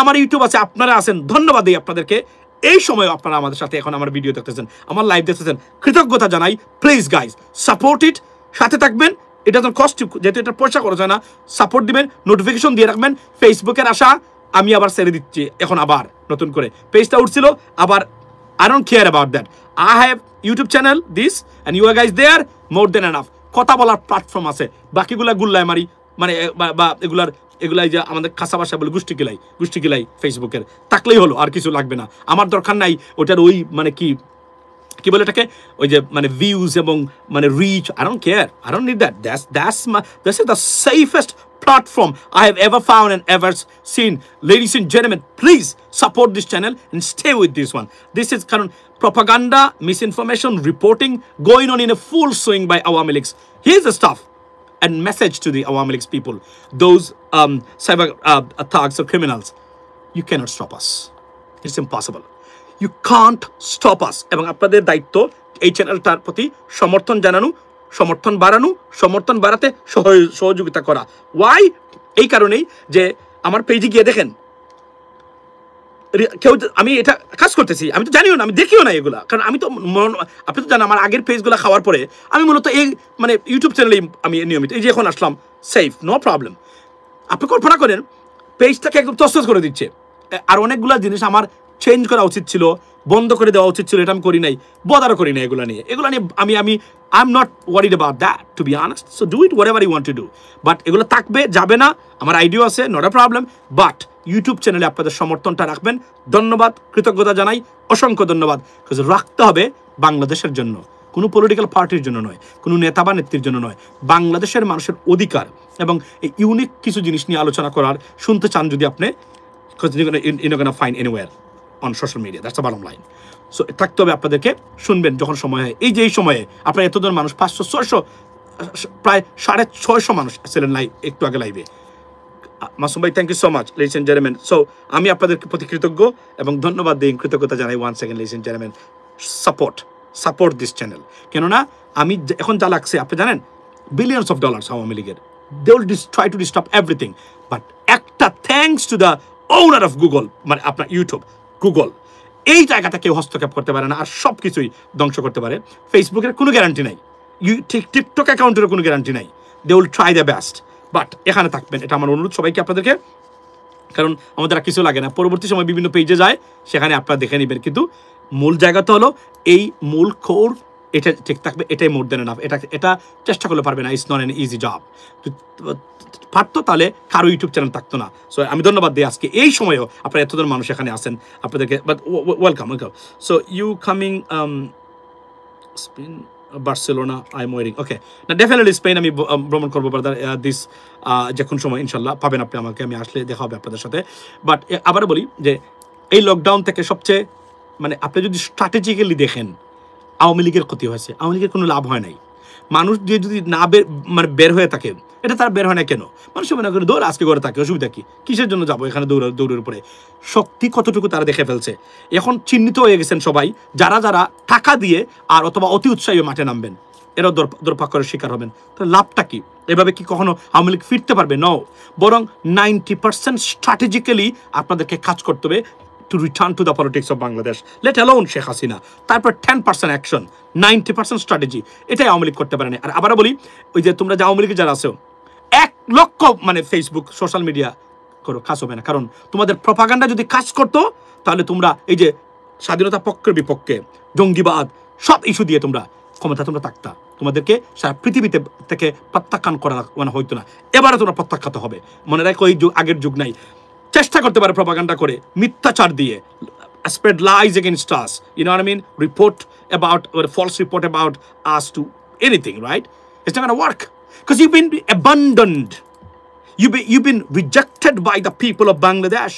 আমার ইউটিউব আছে, আপনারা আছেন, ধন্যবাদ দিই আপনাদেরকে। এই সময় আপনারা আমাদের সাথে এখন আমার ভিডিও দেখতেছেন, আমার লাইভ দেখতেছেন, কৃতজ্ঞতা জানাই। প্লিজ গাইজ, সাপোর্ট ইট, সাথে থাকবেন। এটা তো কষ্ট, যেহেতু এটা পয়সা খরচ হয় না, সাপোর্ট দিবেন, নোটিফিকেশন দিয়ে রাখবেন। ফেসবুকের আশা আমি আবার ছেড়ে দিচ্ছি, এখন আবার নতুন করে পেজটা উঠছিল আবার। I don't care about that. I have YouTube channel, this, and you are guys there, more than enough. কথা বলার প্ল্যাটফর্ম আছে, বাকিগুলা গুল্লায় মারি, মানে বা এগুলাই যে আমাদের খাসা ভাষা বলে গুষ্টি গিলাই ফেসবুকের থাকলেই হলো, আর কিছু লাগবে না। আমার দরকার নাই ওটার ওই মানে কি বলে এটাকে, ওই যে মানে ভিউজ এবং মানে rich. I don't care, I don't need that. This is the safest platform I have ever found and ever seen. Ladies and gentlemen, please support this channel and stay with this one. This is current propaganda, misinformation, reporting going on in a full swing by Awami Leagues. Here's the stuff and message to the Awami Leagues people, those cyber thugs or criminals. You cannot stop us. It's impossible. You can't stop us. এবং আপনাদের দায়িত্ব এই চ্যানেলটার প্রতি সমর্থন জানানো, সমর্থন বাড়ানো, সমর্থন বাড়াতে সহযোগিতা করা। ওয়াই? এই কারণেই যে আমার পেজে গিয়ে দেখেন, কেউ, আমি এটা কাজ করতেছি, আমি তো জানিও না, আমি দেখিও না এগুলা, কারণ আমি তো, আপনি তো জানেন আমার আগের পেজগুলো খাওয়ার পরে আমি মূলত এই মানে ইউটিউব চ্যানেলেই আমি নিয়মিত, এই যে এখন আসলাম, সেফ, নো প্রবলেম। আপনি কল্পনা করেন পেজটাকে একদম তছনছ করে দিচ্ছে। আর অনেকগুলো জিনিস আমার চেঞ্জ করা উচিত ছিল, বন্ধ করে দেওয়া উচিত ছিল, এটা আমি করি নাই, বদারও করি নাই এগুলো নিয়ে। আমি I am not worried about that, to be honest. So do it whatever you want to do. But এগুলো থাকবে, যাবে না, আমার আইডিয়া আছে, not a problem. But YouTube চ্যানেলে আপনাদের সমর্থনটা রাখবেন, ধন্যবাদ, কৃতজ্ঞতা জানাই, অসংখ্য ধন্যবাদ। রাখতে হবে বাংলাদেশের জন্য, কোনো পলিটিক্যাল পার্টির জন্য নয়, কোনো নেতা বা নেত্রীর জন্য নয়, বাংলাদেশের মানুষের অধিকার এবং এই ইউনিক কিছু জিনিস নিয়ে আলোচনা করার শুনতে চান যদি আপনি, you're not gonna find anywhere on social media. That's the bottom line. So থাকতে হবে আপনাদেরকে, শুনবেন যখন সময় হয়। এই যে এই সময়ে আপনার এতজন মানুষ, 500-600 প্রায় 650 মানুষ ছিলেন লাইভ একটু আগে লাইভে। মাসুম ভাই thank you so much ladies and gentleman. So আমি আপনাদেরকে প্রতি কৃতজ্ঞ এবং ধন্যবাদ দিই, কৃতজ্ঞতা জানাই one second ladies and gentleman. Support this channel. কেননা আমি এখন যা লাগছে আপনি জানেন, বিলিয়নস অফ ডলার্স আওয়ামী লীগের, they will try to disturb everything, but একটা thanks to the owner of Google, মানে আপনার ইউটিউব গুগল, এই জায়গাটা কেউ হস্তক্ষেপ করতে পারে না আর সব কিছুই ধ্বংস করতে পারে। ফেসবুকের কোনো গ্যারান্টি নাই, টিকটক অ্যাকাউন্টেরও কোনো গ্যারান্টি নাই। They will try the best, but এখানে থাকবেন, এটা আমার অনুরোধ সবাইকে আপনাদেরকে। কারণ আমাদের আর কিছু লাগে না, পরবর্তী সময় বিভিন্ন পেজে যায়, সেখানে আপনারা দেখে নেবেন, কিন্তু মূল জায়গা তো হলো এই মূল কোর, এটা ঠিক থাকবে, এটাই মোর দেন এনাফ। এটা চেষ্টা করলে পারবে না, it's not an easy job. পারতো তাহলে কারো ইউটিউব চ্যানেল থাকতো না। সো আমি ধন্যবাদ দিই আজকে এই সময়েও আপনারা এতজন মানুষ এখানে আসেন, আপনাদেরকে but welcome. So you coming Spain, Barcelona, I am waiting. Okay, না ডেফিনেটলি স্পেন আমি ভ্রমণ করবো ব্রাদার, দিস যে কোনো সময় ইনশাল্লাহ পাবেন আপনি আমাকে, আমি আসলে দেখা হবে আপনাদের সাথে। বাট আবার বলি যে এই লকডাউন থেকে সবচেয়ে মানে আপনি যদি স্ট্র্যাটেজিক্যালি দেখেন, আওয়ামী লীগের ক্ষতি হয়েছে, আওয়ামী লীগের কোনো লাভ হয় নাই। মানুষ দিয়ে যদি না বের হয়ে থাকে, এটা তারা বের হয় না কেন? মানুষ মনে করে দৌড় আজকে ঘরে থাকে, অসুবিধা কি, কিসের জন্য যাবো এখানে দৌড়ের উপরে? শক্তি কতটুকু তারা দেখে ফেলছে। এখন চিহ্নিত হয়ে গেছেন সবাই, যারা যারা টাকা দিয়ে আর অথবা অতি উৎসাহী মাঠে নামবেন, এরাও দুর্ভাগ্যের শিকার হবেন। তাহলে লাভটা কি? এভাবে কি কখনো আওয়ামী লীগ ফিরতে পারবে? ন, বরং 90% স্ট্র্যাটেজিক্যালি আপনাদেরকে কাজ করতে হবে to return to the politics of Bangladesh, let alone Sheikh Hasina. তারপর 10% অ্যাকশন, 90% স্ট্র্যাটেজি, এটাই আওয়ামী লীগ করতে পারে না। আর আবারও বলি, ওই যে তোমরা যে আওয়ামী লীগে যারা আছো, 1 লক্ষ মানে ফেসবুক সোশ্যাল মিডিয়া করো, কাজ হবে না। কারণ তোমাদের প্রপাগান্ডা যদি কাজ করতো, তাহলে তোমরা এই যে স্বাধীনতা পক্ষের বিপক্ষে, জঙ্গিবাদ, সব ইস্যু দিয়ে তোমরা ক্ষমতা তোমরা থাকতা, তোমাদেরকে সারা পৃথিবীতে থেকে প্রত্যাখ্যান করা মানে হইতো না। এবারে তোমরা প্রত্যাখ্যাত হবে, মনে রাখো এই আগের যুগ নাই। চেষ্টা করতে পারে প্রপাগান্ডা করে, মিথ্যাচার দিয়ে, spread lies against us, you know what I mean, report about, or false report about us to anything, right? It's not gonna work, because you've been abandoned, you've been rejected by the people of Bangladesh,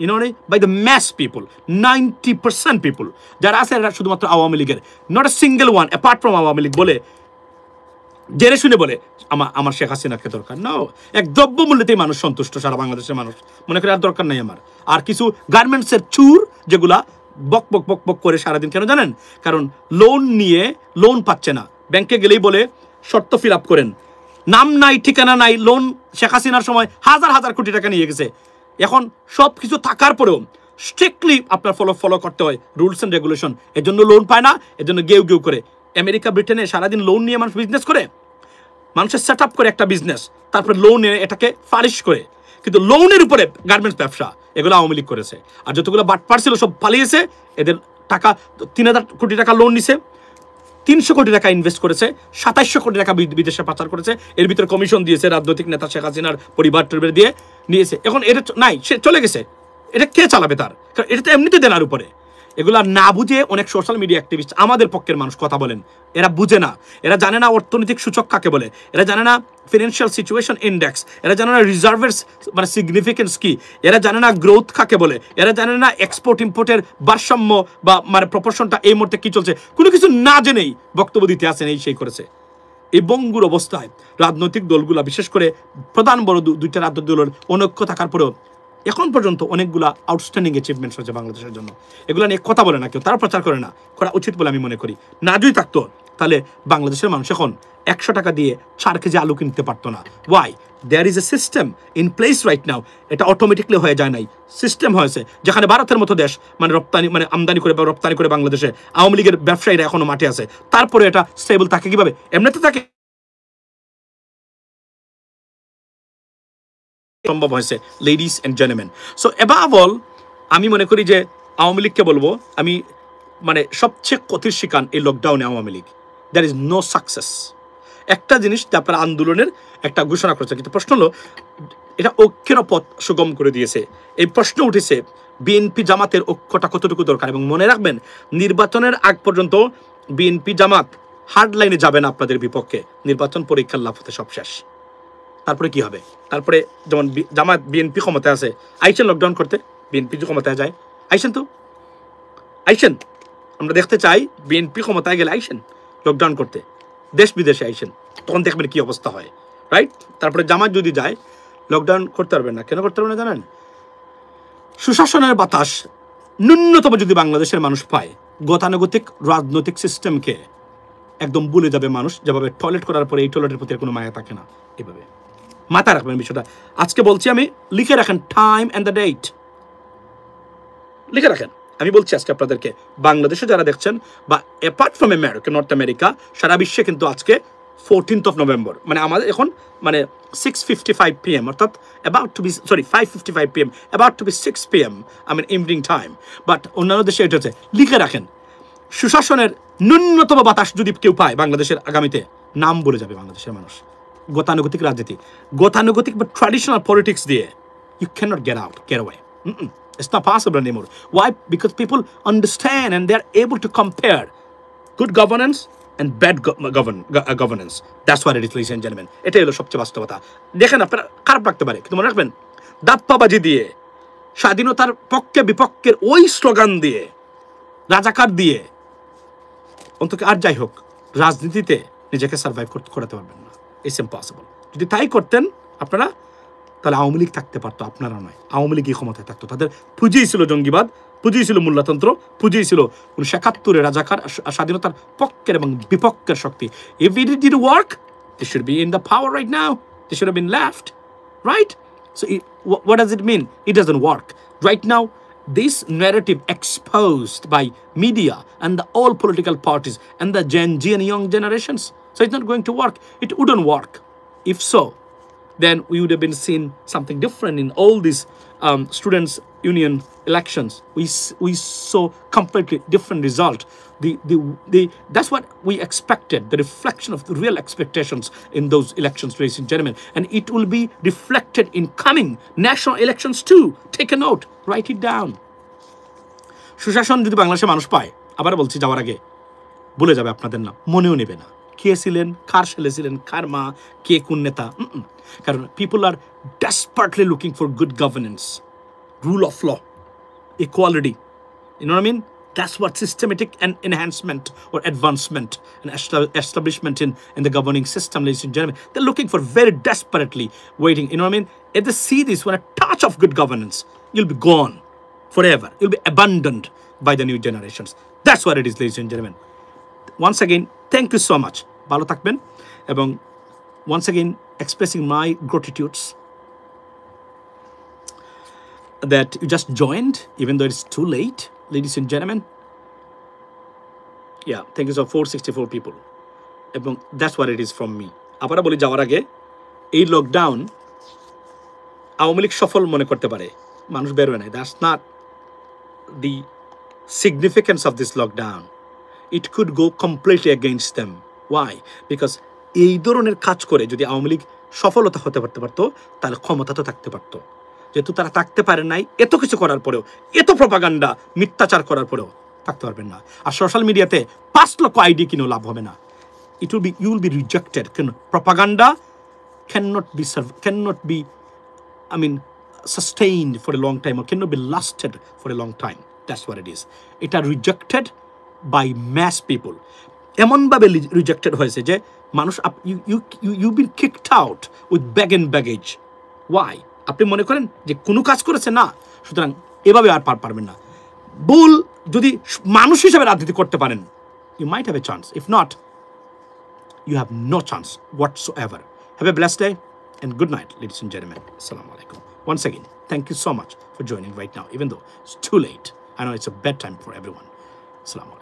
you know what I mean, by the mass people, 90% people যারা আছে এরা শুধুমাত্র আওয়ামী লীগের, not a single one apart from Awami League বলে জেনে শুনে বলে আমার শেখ হাসিনাকে দরকার। না, এক দ্রব্য মূল্যতেই মানুষ সন্তুষ্ট, সারা বাংলাদেশের মানুষ মনে করে আর দরকার নাই আমার। আর কিছু গার্মেন্টসের চুর যেগুলা বক বক বক বক করে সারাদিন, কেন জানেন? কারণ লোন নিয়ে লোন পাচ্ছে না, ব্যাংকে গেলেই বলে শর্ত ফিল আপ করেন, নাম নাই ঠিকানা নাই। লোন শেখ হাসিনার সময় হাজার হাজার কোটি টাকা নিয়ে গেছে। এখন সব কিছু থাকার পরেও স্ট্রিক্টলি আপনার ফলো করতে হয় রুলস অ্যান্ড রেগুলেশন। এর জন্য লোন পায় না, এর জন্য গেউ গেউ করে। আমেরিকা ব্রিটেনে সারাদিন লোন নিয়ে মানুষ বিজনেস করে, মানুষের সেট আপ করে একটা বিজনেস, তারপরে লোন নিয়ে এটাকে ফালিশ করে। কিন্তু লোনের উপরে গার্মেন্টস ব্যবসা, এগুলো আওয়ামী লীগ করেছে। আর যতগুলো বাটপার ছিল সব পালিয়েছে, এদের টাকা 3000 কোটি টাকা লোন নিছে, 300 কোটি টাকা ইনভেস্ট করেছে, 2700 কোটি টাকা বিদেশে পাচার করেছে। এর ভিতরে কমিশন দিয়েছে রাজনৈতিক নেতা শেখ হাসিনার পরিবার দিয়ে নিয়েছে। এখন এটা নাই, সে চলে গেছে, এটা কে চালাবে তার? কারণ এটা তো এমনিতে দেনার উপরে। এগুলা না বুঝে অনেক সোশ্যাল মিডিয়া অ্যাক্টিভিস্ট আমাদের পক্ষের মানুষ কথা বলেন, এরা বুঝে না, এরা জানে না অর্থনৈতিক সূচক কাকে বলে, এরা জানে না ফিনান্সিয়াল সিচুয়েশন ইন্ডেক্স, এরা জানে না রিজার্ভের মানে সিগনিফিকেন্স কি, এরা জানে না গ্রোথ কাকে বলে, এরা জানে না এক্সপোর্ট ইম্পোর্টের ভারসাম্য বা মানে প্রপোর্শনটা এই মুহূর্তে কি চলছে, কোনো কিছু না জেনেই বক্তব্য দিতে আসেন, এই সেই করেছে। এই বঙ্গুর অবস্থায় রাজনৈতিক দলগুলা, বিশেষ করে প্রধান বড় দুইটা রাজনৈতিক দলের অনৈক্য থাকার পরেও এখন পর্যন্ত অনেকগুলা আউটস্ট্যান্ডিং অ্যাচিভমেন্টস হচ্ছে বাংলাদেশের জন্য। এগুলো নিয়ে কথা বলে না কেউ, তারা প্রচার করে না, করা উচিত বলে আমি মনে করি। না যদি থাকতো তাহলে বাংলাদেশের মানুষ এখন 100 টাকা দিয়ে 4 কেজি আলু কিনতে পারতো না। Why? There is a system in place right now. এটা অটোমেটিকলি হয়ে যায় নাই, সিস্টেম হয়েছে। যেখানে ভারতের মতো দেশ মানে রপ্তানি মানে আমদানি করে বা রপ্তানি করে বাংলাদেশে আওয়ামী লীগের ব্যবসায়ীরা এখনো মাঠে আছে, তারপরে এটা স্টেবল থাকে কিভাবে? এমনিতে থাকে সম্ভব হয়েছে, ladies and gentleman. So above all আমি মনে করি যে আওয়ামী লীগকে বলবো, আমি মানে সবচেয়ে ক্ষতির শিকার এই লকডাউনে Awami League. There is no success. একটা জিনিস আপনারা আন্দোলনের একটা ঘোষণা করেছে, কিন্তু প্রশ্ন হলো এটা ঐক্যের পথ সুগম করে দিয়েছে। এই প্রশ্ন উঠেছে বিএনপি জামাতের ঐক্যটা কতটুকু দরকার। এবং মনে রাখবেন, নির্বাচনের আগ পর্যন্ত বিএনপি জামাত হার্ড লাইনে যাবে না আপনাদের বিপক্ষে। নির্বাচন পরীক্ষার লাভ হতে সব শেষ। তারপরে কি হবে? তারপরে যেমন জামাত বিএনপি ক্ষমতায় আছে, আইসেন লকডাউন করতে, বিএনপি যে ক্ষমতায় যায়, আইসেন তো আইসেন, আমরা দেখতে চাই বিএনপি ক্ষমতায় গেলে আইসেন লকডাউন করতে। দেশ বিদেশে আইসেন, তখন দেখবেন কি অবস্থা হয়, রাইট? তারপরে জামাত যদি যায়, লকডাউন করতে পারবেন না। কেন করতে পারবেন না জানেন? সুশাসনের বাতাস ন্যূনতম যদি বাংলাদেশের মানুষ পায়, গতানুগতিক রাজনৈতিক সিস্টেমকে একদম ভুলে যাবে মানুষ, যেভাবে টয়লেট করার পরে এই টয়লেটের প্রতি কোনো মায়া থাকে না। এভাবে মাথায় রাখবেন বিষয়টা। আজকে বলছি আমি, লিখে রাখেন টাইম অ্যান্ড দ্য ডেট, লিখে রাখেন। আমি বলছি আজকে আপনাদেরকে, বাংলাদেশে যারা দেখছেন বা apart from America, North America, সারা বিশ্বে কিন্তু আজকে 14th of November, মানে আমাদের এখন মানে 6:55 PM, অর্থাৎ about to be, sorry, 5:55 PM, about to be 6 PM, I mean evening time, but অন্যান্য দেশে এটা হচ্ছে। লিখে রাখেন, সুশাসনের ন্যূনতম বাতাস যদি কেউ পায় বাংলাদেশের আগামীতে, নাম বলে যাবে বাংলাদেশের মানুষ। গতানুগতিক রাজনীতি, গতানুগতিক বা ট্র্যাডিশনাল পলিটিক্স দিয়ে you cannot get away. It's not possible anymore. Why? Because people understand and they are able to compare good governance and bad governance. That's what it is, ladies and gentlemen. এটাই হলো সবচেয়ে বাস্তবতা। দেখেন, আপনারা খারাপ লাগতে পারে, কিন্তু মনে রাখবেন, দাপ্পাবাজি দিয়ে, স্বাধীনতার পক্ষে বিপক্ষের ওই স্লোগান দিয়ে, রাজাকার দিয়ে, অন্তত আর যাই হোক, রাজনীতিতে নিজেকে সার্ভাইভ করাতে পারবেন না। It's impossible. যদি তাই করতেন আপনারা, তাহলে আওয়ামী লীগ থাকতে পারতো, আপনারা নয়। আওয়ামী লীগই ক্ষমতায় থাকতো। তাদের পুঁজিই ছিল জঙ্গিবাদ, পুঁজিই ছিল মূল্যতন্ত্র, পুঁজিই ছিল 1971 রাজাকার, স্বাধীনতার পক্ষের এবং বিপক্ষের শক্তি। If it did work, they should be in the power right now. They should have been left, right? So what does it mean? It doesn't work. Right now, this narrative exposed by media and the all political parties and the Gen Z and young generations. So it's not going to work. It wouldn't work. If so, then we would have been seen something different in all these students' union elections. We saw completely different result. That's what we expected, the reflection of the real expectations in those elections, ladies and gentlemen. And it will be reflected in coming national elections too. Take a note, write it down. সুশাসন যদি বাংলাদেশের মানুষ পায়, আবার বলছি যাওয়ার আগে, বলে যাবে আপনাদের নাম, মনেও নেবে না কে ছিলেন, কার ছেলে ছিলেন, কার মা, কে কোন নেতা। কারণ people are desperately looking for good governance, rule of law, equality. You know what I mean? That's what systematic and enhancement or advancement and establishment in the governing system, ladies and gentlemen. They're looking for very desperately waiting. You know what I mean? If they see this, when a touch of good governance, you'll be gone forever. You'll be abandoned by the new generations. That's what it is, ladies and gentlemen. Once again, thank you so much. Bhalo থাকবেন, এবং once again expressing my gratitudes that you just joined, even though it's too late, ladies and gentlemen. Yeah, thank you so 464 people. এবং that's what it is from me. আবার বলি যাওয়ার আগে, এই lockdown Awami League সফল মনে করতে পারে, মানুষ বের হয় না। That's not the significance of this lockdown. It could go completely against them. Why? Because এই ধরনের কাজ করে যদি আওয়ামী লীগ সফলতা হতে পারতো, তাহলে ক্ষমতা তো থাকতে পারতো। যেহেতু তারা থাকতে পারে নাই, এত কিছু করার পরেও, এত প্রপাগান্ডা, মিথ্যাচার করার পরেও থাকতে পারবেন না। আর সোশ্যাল মিডিয়াতে 5 লক্ষ আইডি কিনেও লাভ হবে না। You will be rejected. Propaganda cannot be sustained for a long time, or cannot be lasted for a long time. That's what it is. It are rejected by mass people. এমনভাবে rejected হয়েছে যে মানুষ, you've been kicked out with bag and baggage. Why? আপনি মনে করেন যে কোনো কাজ করেছে না, সুতরাং এভাবে আর পারবেন না। ভুল যদি মানুষ হিসেবে রাজনীতি করতে পারেন, you might have a chance. If not, you have no chance whatsoever. Have a blessed day and good night, ladies and gentlemen. Assalamu alaikum. Once again, thank you so much for joining right now, even though it's too late. I know it's a bedtime for everyone. Assalamu alaikum.